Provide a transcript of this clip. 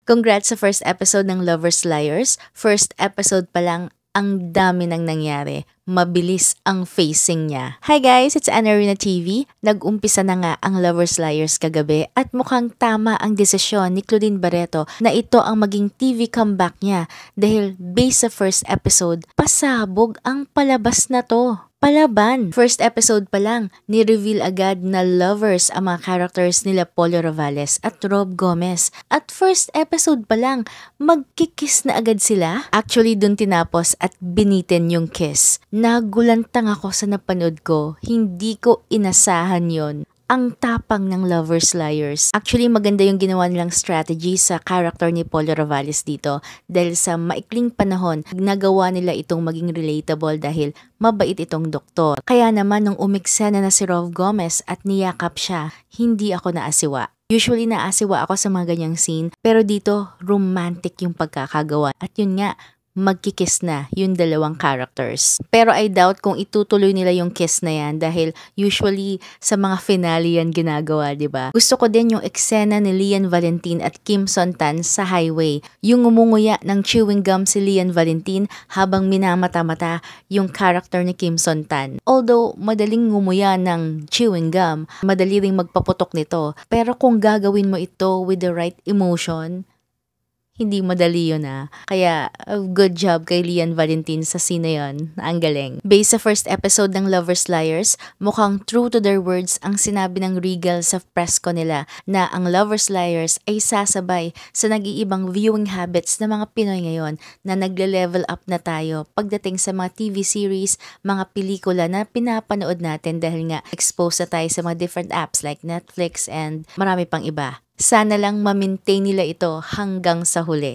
Congrats sa first episode ng Lovers Liars. First episode pa lang, ang dami nang nangyari. Mabilis ang facing niya. Hi guys, it's Anarina TV. Nag-umpisa na nga ang Lovers Liars kagabi at mukhang tama ang desisyon ni Claudine Barreto na ito ang maging TV comeback niya dahil based sa first episode, pasabog ang palabas na to. Palaban! First episode pa lang, ni-reveal agad na lovers ang mga characters nila Polo Ravales at Rob Gomez. At first episode pa lang, magkikiss na agad sila. Actually, dun tinapos at binitin yung kiss. Nagulantang ako sa napanood ko, hindi ko inasahan yon. Ang tapang ng Lovers Liars. Actually, maganda yung ginawa nilang strategy sa character ni Polo Ravales dito dahil sa maikling panahon, nagawa nila itong maging relatable dahil mabait itong doktor. Kaya naman nung umiksena na si Rob Gomez at niyakap siya, hindi ako naasiwa. Usually naasiwa ako sa mga ganyang scene, pero dito romantic yung pagkakagawa. At yun nga, magkikiss na yung dalawang characters. Pero I doubt kung itutuloy nila yung kiss na yan dahil usually sa mga finale yan ginagawa, di ba? Gusto ko din yung eksena ni Lian Valentin at Kim Son-tan sa highway. Yung umunguya ng chewing gum si Lian Valentin habang minamata-mata yung character ni Kim Son-tan. Although madaling ngumuya ng chewing gum, madali ring magpaputok nito. Pero kung gagawin mo ito with the right emotion, hindi madali yun Kaya, good job kay Lian Valentin sa scene na yun. Ang galing. Based sa first episode ng Lovers Liars, mukhang true to their words ang sinabi ng Regal sa press ko nila na ang Lovers Liars ay sasabay sa nag-iibang viewing habits ng mga Pinoy ngayon na nagle-level up na tayo pagdating sa mga TV series, mga pelikula na pinapanood natin dahil nga exposed na tayo sa mga different apps like Netflix and marami pang iba. Sana lang ma-maintain nila ito hanggang sa huli.